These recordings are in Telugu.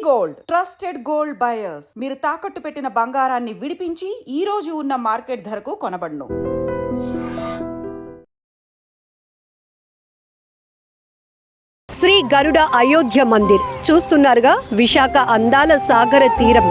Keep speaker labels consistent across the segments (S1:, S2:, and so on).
S1: Gold trusted gold buyers. మీరు తాకట్టు పెట్టిన బంగారాన్ని విడిపించి ఈ రోజు ఉన్న మార్కెట్ ధరకు కొనబడును.
S2: శ్రీ గరుడ అయోధ్య మందిర్ చూస్తున్నారుగా, విశాఖ అందాల సాగర తీరం.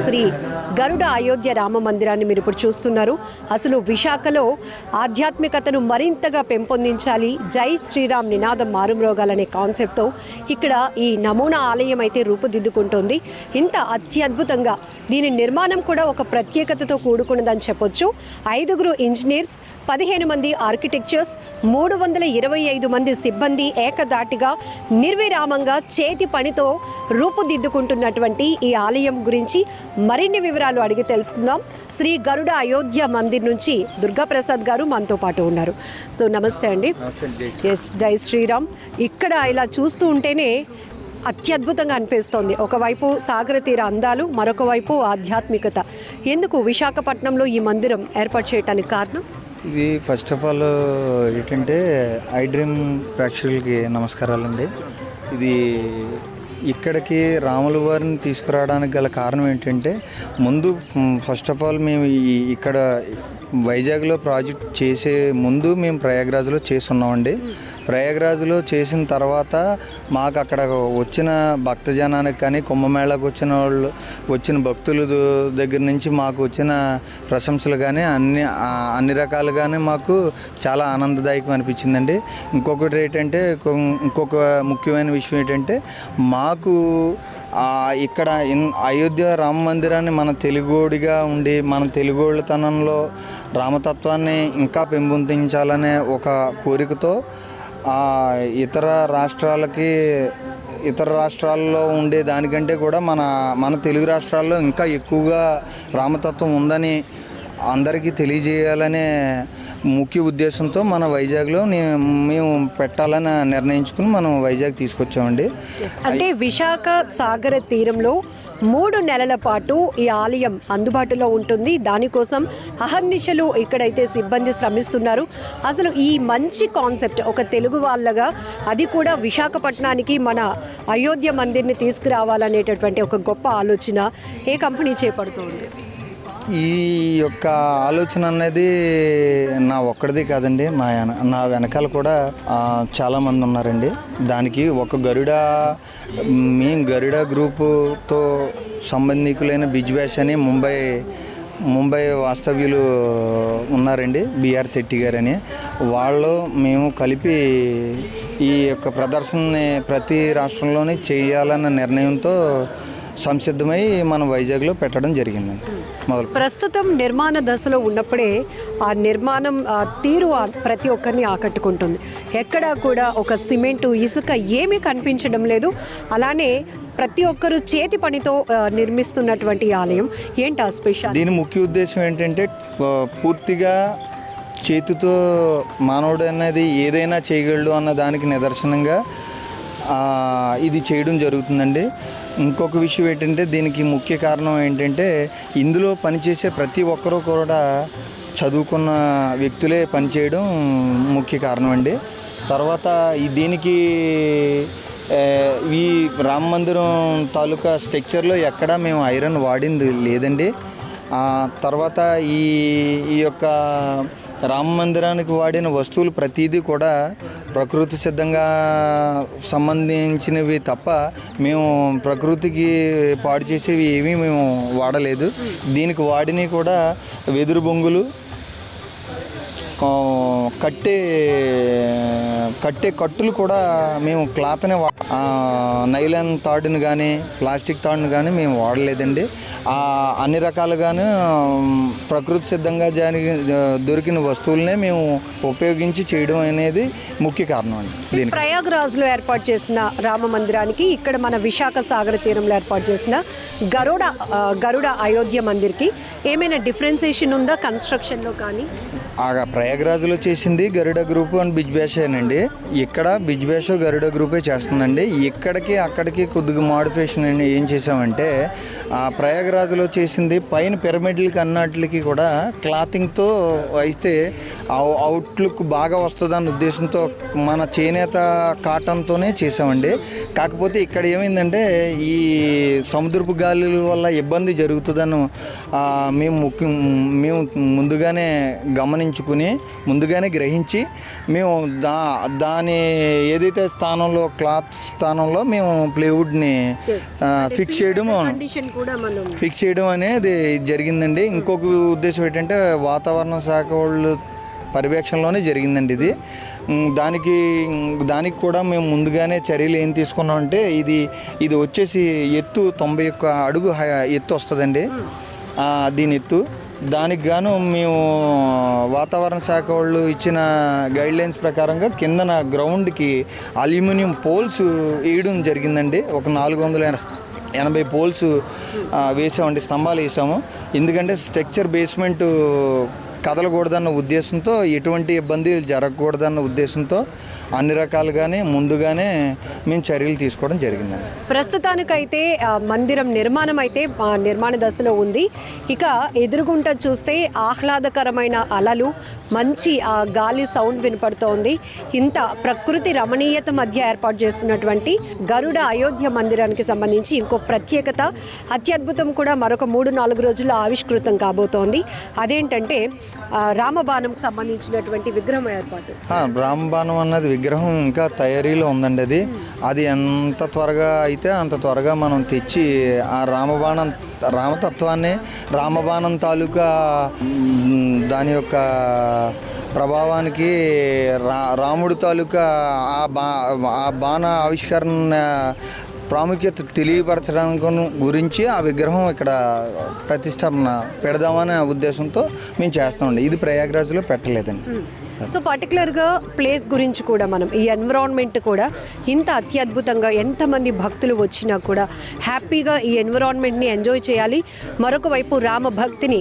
S2: శ్రీ గరుడ అయోధ్య రామ మందిరాన్ని మీరు ఇప్పుడు చూస్తున్నారు. అసలు విశాఖలో ఆధ్యాత్మికతను మరింతగా పెంపొందించాలి, జై శ్రీరామ్ నినాదం మారుమ్రోగాలనే కాన్సెప్ట్తో ఇక్కడ ఈ నమూనా ఆలయం అయితే రూపుదిద్దుకుంటోంది. ఇంత అత్యద్భుతంగా దీని నిర్మాణం కూడా ఒక ప్రత్యేకతతో కూడుకున్నదని చెప్పొచ్చు. 5 ఇంజనీర్స్, 15 మంది ఆర్కిటెక్చర్స్, 325 మంది సిబ్బంది ఏకదాటిగా నిర్విరామంగా చేతి పనితో రూపుదిద్దుకుంటున్నటువంటి ఈ ఆలయం గురించి మరిన్ని వివరాలు అడిగి తెలుసుకుందాం. శ్రీ గరుడ అయోధ్య మందిర్ నుంచి దుర్గా ప్రసాద్ గారు మనతో పాటు ఉన్నారు. సో నమస్తే అండి. ఎస్, జై శ్రీరామ్. ఇక్కడ ఇలా చూస్తూ ఉంటేనే అత్యద్భుతంగా అనిపిస్తోంది. ఒకవైపు సాగర తీర అందాలు, మరొక వైపు ఆధ్యాత్మికత. ఎందుకు విశాఖపట్నంలో ఈ మందిరం ఏర్పాటు చేయడానికి కారణం?
S3: ఇది ఫస్ట్ ఆఫ్ ఆల్ ఏంటంటే ఐ డ్రీమ్ ప్రేక్షకులకి నమస్కారాలండి. ఇది ఇక్కడికి రాముల వారిని తీసుకురావడానికి గల కారణం ఏంటంటే, ముందు ఫస్ట్ ఆఫ్ ఆల్ మేము ఇక్కడ వైజాగ్లో ప్రాజెక్ట్ చేసే ముందు మేము ప్రయాగ్రాజ్లో చేస్తున్నామండి. ప్రయాగ్రాజ్లో చేసిన తర్వాత మాకు అక్కడ వచ్చిన భక్తజనానికి కానీ, కుంభమేళకు వచ్చిన భక్తుల దగ్గర నుంచి మాకు వచ్చిన ప్రశంసలు కానీ అన్ని రకాలుగానే మాకు చాలా ఆనందదాయకం అనిపించిందండి. ఇంకొకటి ఏంటంటే, ఇంకొక ముఖ్యమైన విషయం ఏంటంటే, మాకు ఇక్కడ అయోధ్య రామ మందిరాన్ని మన తెలుగోడిగా ఉండి మన తెలుగోళ్ళతనంలో రామతత్వాన్ని ఇంకా పెంపొందించాలనే ఒక కోరికతో ఇతర రాష్ట్రాల్లో ఉండే దానికంటే కూడా మన తెలుగు రాష్ట్రాల్లో ఇంకా ఎక్కువగా రామతత్వం ఉందని అందరికీ తెలియజేయాలనే ముఖ్య ఉద్దేశంతో మన వైజాగ్లో మేము పెట్టాలని నిర్ణయించుకుని మనం వైజాగ్ తీసుకొచ్చామండి.
S2: అంటే విశాఖ సాగర తీరంలో 3 నెలల పాటు ఈ ఆలయం అందుబాటులో ఉంటుంది. దానికోసం అహర్నిశలు ఇక్కడైతే సిబ్బంది శ్రమిస్తున్నారు. అసలు ఈ మంచి కాన్సెప్ట్ ఒక తెలుగు వాళ్ళగా, అది కూడా విశాఖపట్నానికి మన అయోధ్య మందిర్ని తీసుకురావాలనేటటువంటి ఒక గొప్ప ఆలోచన ఏ కంపెనీ చేపడుతుంది?
S3: ఈ యొక్క ఆలోచన అనేది నా ఒక్కడిది కాదండి, నా వెనకాల కూడా చాలామంది ఉన్నారండి. దానికి ఒక గరుడ గ్రూపుతో సంబంధికులైన బిజ్వాష్ అని ముంబై వాస్తవ్యులు ఉన్నారండి, బిఆర్ శెట్టి గారని. వాళ్ళు మేము కలిపి ఈ యొక్క ప్రదర్శనని ప్రతి రాష్ట్రంలోనే చేయాలన్న నిర్ణయంతో సంసిద్ధమై మనం వైజాగ్లో పెట్టడం జరిగిందండి.
S2: ప్రస్తుతం నిర్మాణ దశలో ఉన్నప్పుడే ఆ నిర్మాణం తీరు ప్రతి ఒక్కరిని ఆకట్టుకుంటుంది. ఎక్కడా కూడా ఒక సిమెంటు, ఇసుక ఏమీ కనిపించడం లేదు. అలానే ప్రతి ఒక్కరు చేతి పనితో నిర్మిస్తున్నటువంటి ఆలయం ఏంటి ఆ స్పెషల్?
S3: దీని ముఖ్య ఉద్దేశం ఏంటంటే, పూర్తిగా చేతితో మానవుడు అనేది ఏదైనా చేయగలడు అన్న దానికి నిదర్శనంగా ఇది చేయడం జరుగుతుందండి. ఇంకొక విషయం ఏంటంటే, దీనికి ముఖ్య కారణం ఏంటంటే, ఇందులో పనిచేసే ప్రతి ఒక్కరూ కూడా చదువుకున్న వ్యక్తులే పనిచేయడం ముఖ్య కారణం అండి. తర్వాత దీనికి ఈ రామ మందిరం తాలూకా స్ట్రక్చర్లో ఎక్కడా మేము ఐరన్ వాడింది లేదండి. తర్వాత ఈ యొక్క రామ మందిరానికి వాడిన వస్తువులు ప్రతిదీ కూడా ప్రకృతి సిద్ధంగా సంబంధించినవి తప్ప మేము ప్రకృతికి పాడు చేసేవి ఏమీ మేము వాడలేదు. దీనికి వాడినవి కూడా వెదురు బొంగులు, కట్టే కట్టులు కూడా మేము క్లాత్నే నైలాన్ తాడుని కానీ ప్లాస్టిక్ తాడుని కానీ మేము వాడలేదండి. అన్ని రకాలుగాను ప్రకృతి సిద్ధంగా దొరికిన వస్తువులనే మేము ఉపయోగించి చేయడం అనేది ముఖ్య కారణం అండి. దీనికి
S2: ప్రయాగ్రాజ్లో ఏర్పాటు చేసిన రామ మందిరానికి, ఇక్కడ మన విశాఖ సాగర తీరంలో ఏర్పాటు చేసిన గరుడ అయోధ్య మందిర్కి ఏమైనా డిఫరెన్సియేషన్ ఉందా కన్స్ట్రక్షన్లో కానీ?
S3: ప్రయాగ్రాజ్లో చేసింది గరుడ గ్రూప్ అండ్ బిజ్బేషేనండి. ఇక్కడ బిజ్బేషో గరుడ గ్రూపే చేస్తుందండి. ఇక్కడికి అక్కడికి కొద్దిగా మోడిఫికేషన్ ఏం చేసామంటే ఆ ప్రయాగ్రాజ్లో చేసింది పైన పిరమిడ్లకి అన్నట్లకి కూడా క్లాతింగ్తో అయితే అవుట్లుక్ బాగా వస్తుందన్న ఉద్దేశంతో మన చేనేత కాటన్తోనే చేసామండి. కాకపోతే ఇక్కడ ఏమైందంటే ఈ సముద్రపు గాలుల వల్ల ఇబ్బంది జరుగుతుందని మేము ముందుగానే గమనించుకుని ముందుగానే గ్రహించి మేము దాని ఏదైతే స్థానంలో క్లాత్ స్థానంలో మేము ప్లేవుడ్ని ఫిక్స్ చేయడం అనేది జరిగిందండి. ఇంకొక ఉద్దేశం ఏంటంటే వాతావరణ శాఖ వాళ్ళు పర్యవేక్షణలోనే జరిగిందండి ఇది. దానికి కూడా మేము ముందుగానే చర్యలు ఏం తీసుకున్నామంటే ఇది వచ్చేసి ఎత్తు 91 అడుగు ఎత్తు వస్తుందండి. దీని ఎత్తు దానికి గాను మేము వాతావరణ శాఖ వాళ్ళు ఇచ్చిన గైడ్లైన్స్ ప్రకారంగా కిందన గ్రౌండ్కి అల్యూమినియం పోల్స్ వేయడం జరిగిందండి. ఒక 480 పోల్స్ వేసామండి, స్తంభాలు వేసాము. ఎందుకంటే స్ట్రక్చర్ బేస్మెంట్ కదలకూడదన్న ఉద్దేశంతో, ఎటువంటి ఇబ్బందులు జరగకూడదన్న ఉద్దేశంతో అన్ని రకాలుగానే ముందుగానే మేము చర్యలు తీసుకోవడం జరిగిందండి.
S2: ప్రస్తుతానికైతే మందిరం నిర్మాణం అయితే నిర్మాణ దశలో ఉంది. ఇక ఎదురుగుంట చూస్తే ఆహ్లాదకరమైన అలలు, మంచి గాలి సౌండ్ వినపడుతోంది. ఇంత ప్రకృతి రమణీయత మధ్య ఏర్పాటు చేస్తున్నటువంటి గరుడ అయోధ్య మందిరానికి సంబంధించి ఇంకో ప్రత్యేకత, అత్యద్భుతం కూడా మరొక 3-4 రోజుల్లో ఆవిష్కృతం కాబోతోంది. అదేంటంటే రామబాణంకి సంబంధించినటువంటి విగ్రహం ఏర్పాటు.
S3: రామబాణం అన్నది విగ్రహం ఇంకా తయారీలో ఉందండి. అది ఎంత త్వరగా అయితే అంత త్వరగా మనం తెచ్చి ఆ రామతత్వాన్ని, రామబాణం తాలూకా దాని యొక్క ప్రభావానికి రాముడి తాలూకా ఆ బాణ ఆవిష్కరణ ప్రాముఖ్యత తెలియపరచడానికి గురించి ఆ విగ్రహం ఇక్కడ ప్రతిష్టాపన పెడదామనే ఉద్దేశంతో మేము చేస్తామండి. ఇది ప్రయాగ్రాజ్లో పెట్టలేదండి.
S2: సో పర్టికులర్గా ప్లేస్ గురించి కూడా మనం ఈ ఎన్విరాన్మెంట్ కూడా ఇంత అత్యద్భుతంగా ఎంతమంది భక్తులు వచ్చినా కూడా హ్యాపీగా ఈ ఎన్విరాన్మెంట్ని ఎంజాయ్ చేయాలి. మరొక వైపు రామ భక్తిని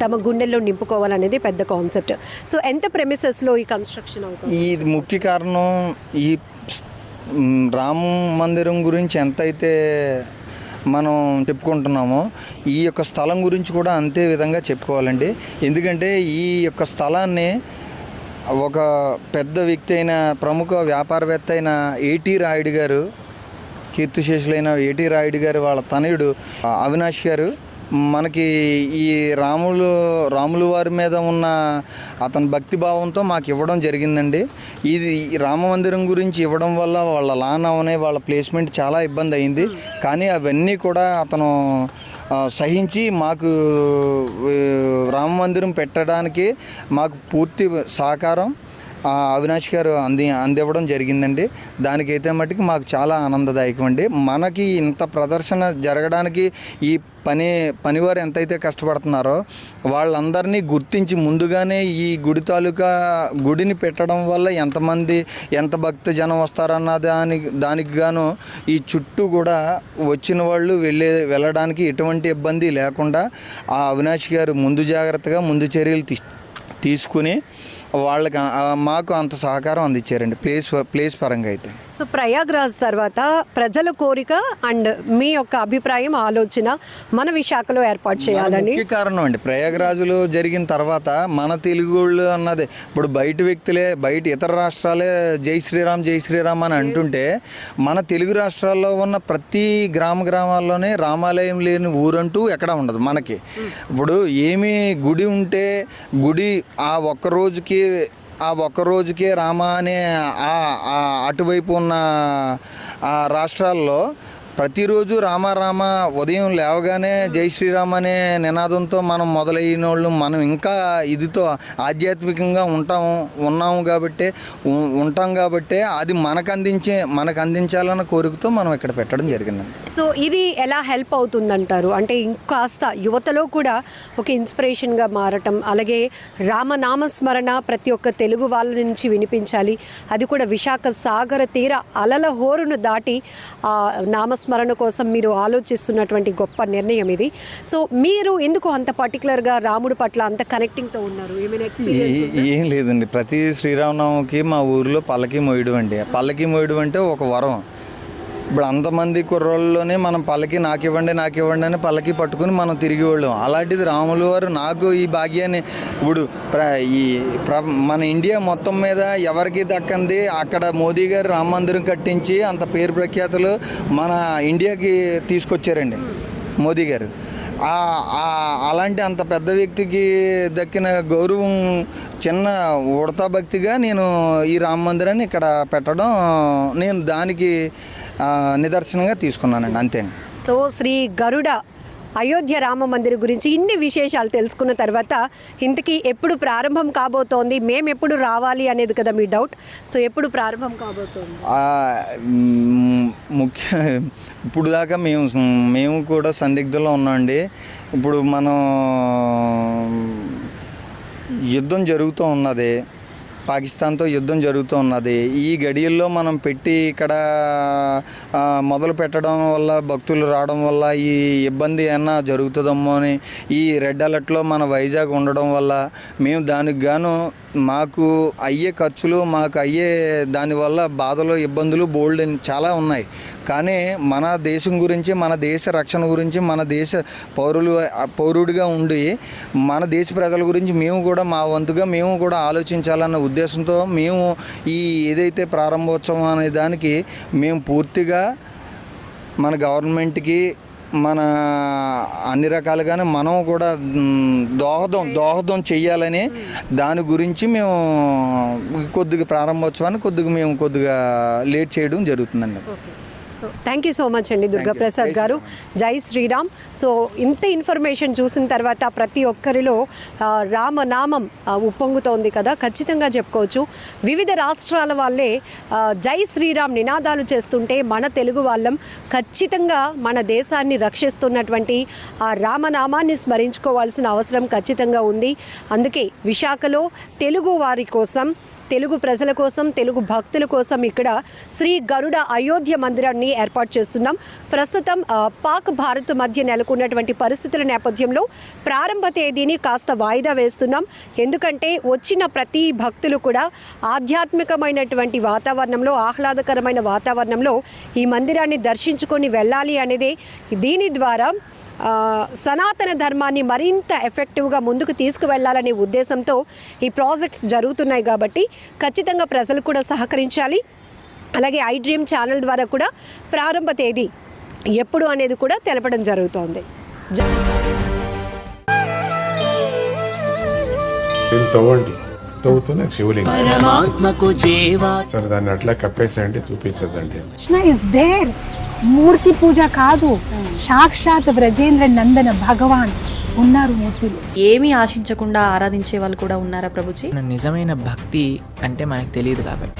S2: తమ గుండెల్లో నింపుకోవాలనేది పెద్ద కాన్సెప్ట్. సో ఎంత ప్రెమిసెస్లో ఈ కన్స్ట్రక్షన్ అవుతుంది?
S3: ఇది ముఖ్య కారణం. ఈ రామ మందిరం గురించి ఎంతైతే మనం చెప్పుకుంటున్నామో ఈ యొక్క స్థలం గురించి కూడా అంతే విధంగా చెప్పుకోవాలండి. ఎందుకంటే ఈ యొక్క స్థలాన్ని ఒక పెద్ద వ్యక్తి అయిన, ప్రముఖ వ్యాపారవేత్త అయిన ఏటీ రాయుడు గారు, కీర్తిశేషులైన ఏటీ రాయుడు గారు వాళ్ళ తనయుడు అవినాష్ గారు మనకి ఈ రాములు వారి మీద ఉన్న అతని భక్తిభావంతో మాకు ఇవ్వడం జరిగిందండి. ఇది రామ మందిరం గురించి ఇవ్వడం వల్ల వాళ్ళ లాన్ అవనే వాళ్ళ ప్లేస్మెంట్ చాలా ఇబ్బంది అయింది. కానీ అవన్నీ కూడా అతను సహించి మాకు రామ మందిరం పెట్టడానికి మాకు పూర్తి సహకారం అవినాష్ గారు అందివ్వడం జరిగిందండి. దానికైతే మట్టుకు మాకు చాలా ఆనందదాయకం అండి. మనకి ఇంత ప్రదర్శన జరగడానికి ఈ పనివారు ఎంతైతే కష్టపడుతున్నారో వాళ్ళందరినీ గుర్తించి ముందుగానే ఈ గుడిని పెట్టడం వల్ల ఎంత భక్త జనం వస్తారన్న దానికి గాను ఈ చుట్టూ కూడా వచ్చిన వాళ్ళు వెళ్ళడానికి ఎటువంటి ఇబ్బంది లేకుండా ఆ అవినాష్ గారు ముందు జాగ్రత్తగా ముందు చర్యలు తీసుకుని వాళ్ళకి మాకు అంత సహకారం అందించారండి ప్లేస్ పరంగా అయితే.
S2: సో ప్రయాగ్రాజ్ తర్వాత ప్రజల కోరిక అండ్ మీ యొక్క అభిప్రాయం, ఆలోచన మన విశాఖలో ఏర్పాటు చేయాలని
S3: ముఖ్య కారణం అండి. ప్రయాగ్రాజ్లో జరిగిన తర్వాత మన తెలుగు వాళ్ళు అన్నది ఇప్పుడు బయట ఇతర రాష్ట్రాలే జై శ్రీరామ్ అని అంటుంటే మన తెలుగు రాష్ట్రాల్లో ఉన్న ప్రతి గ్రామాల్లోనే రామాలయం లేని ఊరంటూ ఎక్కడ ఉండదు మనకి. ఇప్పుడు ఏమి గుడి ఉంటే ఆ ఒక్క రోజుకే రామ అనే అటువైపు ఉన్న ఆ రాష్ట్రాల్లో ప్రతిరోజు రామ ఉదయం లేవగానే జై శ్రీరామ్ అనే నినాదంతో మనం మొదలైన వాళ్ళు మనం ఇంకా ఇదితో ఆధ్యాత్మికంగా ఉంటాం కాబట్టి అది మనకు అందించాలన్న కోరికతో మనం ఇక్కడ పెట్టడం జరిగిందండి.
S2: సో ఇది ఎలా హెల్ప్ అవుతుందంటారు? అంటే ఇంకాస్త యువతలో కూడా ఒక ఇన్స్పిరేషన్గా మారటం, అలాగే రామనామస్మరణ ప్రతి ఒక్క తెలుగు వాళ్ళ నుంచి వినిపించాలి. అది కూడా విశాఖ సాగర తీర అలల హోరును దాటి నామస్మరణ పునఃస్మరణ కోసం మీరు ఆలోచిస్తున్నటువంటి గొప్ప నిర్ణయం ఇది. సో మీరు ఎందుకు అంత పర్టికులర్గా రాముడి పట్ల అంత కనెక్టింగ్తో ఉన్నారు? ఏమైనా ఎక్స్పీరియన్స్?
S3: ఏం లేదండి, ప్రతి శ్రీరామనవమికి మా ఊరిలో పల్లకి మోయడం అండి. పల్లకి మోయడం అంటే ఒక వరం. ఇప్పుడు అంతమంది కుర్రోళ్ళలోనే మనం పల్లకి నాకు ఇవ్వండి అని పల్లకి పట్టుకుని మనం తిరిగి వెళ్ళాం. అలాంటిది రాములు వారు నాకు ఈ భాగ్యాన్ని ఇప్పుడు మన ఇండియా మొత్తం మీద ఎవరికి దక్కంది అక్కడ మోదీ గారు రామ మందిరం కట్టించి అంత పేరు ప్రఖ్యాతులు మన ఇండియాకి తీసుకొచ్చారండి మోదీ గారు. అలాంటి అంత పెద్ద వ్యక్తికి దక్కిన గౌరవం చిన్న ఉడతా భక్తిగా నేను ఈ రామ మందిరాన్ని ఇక్కడ పెట్టడం నేను దానికి నిదర్శనంగా తీసుకున్నానండి, అంతేని.
S2: సో శ్రీ గరుడ అయోధ్య రామ మందిర్ గురించి ఇన్ని విశేషాలు తెలుసుకున్న తర్వాత ఇంతకీ ఎప్పుడు ప్రారంభం కాబోతోంది, మేము ఎప్పుడు రావాలి అనేది కదా మీ డౌట్. సో ఎప్పుడు ప్రారంభం కాబోతోంది?
S3: ఇప్పుడు దాకా మేము కూడా సందిగ్ధంలో ఉన్నామండి. ఇప్పుడు మనం యుద్ధం జరుగుతూ ఉన్నది, పాకిస్తాన్తో యుద్ధం జరుగుతూ ఉన్నది. ఈ గడియల్లో మనం పెట్టి ఇక్కడ మొదలు పెట్టడం వల్ల భక్తులు రావడం వల్ల ఈ ఇబ్బంది ఏమన్నా జరుగుతుందేమో అని ఈ రెడ్ అలర్ట్లో మన వైజాగ్ ఉండడం వల్ల మేము దానికి గాను మాకు అయ్యే ఖర్చులు, మాకు అయ్యే దానివల్ల బాధలు, ఇబ్బందులు బోల్డ్ చాలా ఉన్నాయి. కానీ మన దేశం గురించి, మన దేశ రక్షణ గురించి, మన దేశ పౌరుడిగా ఉండి మన దేశ ప్రజల గురించి మేము కూడా మా వంతుగా మేము కూడా ఆలోచించాలన్న ఉద్దేశంతో మేము ఈ ఏదైతే ప్రారంభోత్సవం అనే దానికి మేము పూర్తిగా మన గవర్నమెంట్కి మన అన్ని రకాలుగానే మనం కూడా దోహదం చెయ్యాలని దాని గురించి మేము కొద్దిగా ప్రారంభోత్సవాన్ని కొద్దిగా లేట్ చేయడం జరుగుతుందండి.
S2: So thank you so much అండి దుర్గాప్రసాద్ గారు. జై శ్రీరామ్. సో ఇంత ఇన్ఫర్మేషన్ చూసిన తర్వాత ప్రతి ఒక్కరిలో రామనామం ఉప్పొంగుతోంది కదా, ఖచ్చితంగా చెప్పుకోవచ్చు. వివిధ రాష్ట్రాల వాళ్ళే జై శ్రీరామ్ నినాదాలు చేస్తుంటే మన తెలుగు వాళ్ళం ఖచ్చితంగా మన దేశాన్ని రక్షిస్తున్నటువంటి ఆ రామనామాన్ని స్మరించుకోవాల్సిన అవసరం ఖచ్చితంగా ఉంది. అందుకే విశాఖలో తెలుగు వారి కోసం, తెలుగు ప్రజల కోసం, తెలుగు భక్తుల కోసం ఇక్కడ శ్రీ గరుడ అయోధ్య మందిరాన్ని ఏర్పాటు చేస్తున్నాం. ప్రస్తుతం పాక్ భారత్ మధ్య నెలకొన్నటువంటి పరిస్థితుల నేపథ్యంలో ప్రారంభ తేదీని కాస్త వాయిదా వేస్తున్నాం. ఎందుకంటే వచ్చిన ప్రతి భక్తులు కూడా ఆధ్యాత్మికమైనటువంటి వాతావరణంలో, ఆహ్లాదకరమైన వాతావరణంలో ఈ మందిరాన్ని దర్శించుకొని వెళ్ళాలి అనేది, దీని ద్వారా సనాతన ధర్మాన్ని మరింత ఎఫెక్టివ్గా ముందుకు తీసుకువెళ్లాలనే ఉద్దేశంతో ఈ ప్రాజెక్ట్స్ జరుగుతున్నాయి. కాబట్టి ఖచ్చితంగా ప్రజలు కూడా సహకరించాలి. అలాగే ఐ డ్రీమ్ ఛానల్ ద్వారా కూడా ప్రారంభ తేదీ ఎప్పుడు అనేది కూడా తెలపడం జరుగుతోంది.
S4: సరే, దాన్ని అట్లా కప్పేసేయండి, చూపించదండి.
S5: మూర్తి పూజ కాదు, సాక్షాత్ బ్రజేంద్ర నందన భగవాన్ ఉన్నారు మూర్తిలో.
S6: ఏమీ ఆశించకుండా ఆరాధించే వాళ్ళు కూడా ఉన్నారా ప్రభుజీ?
S7: నిజమైన భక్తి అంటే మనకు తెలియదు కాబట్టి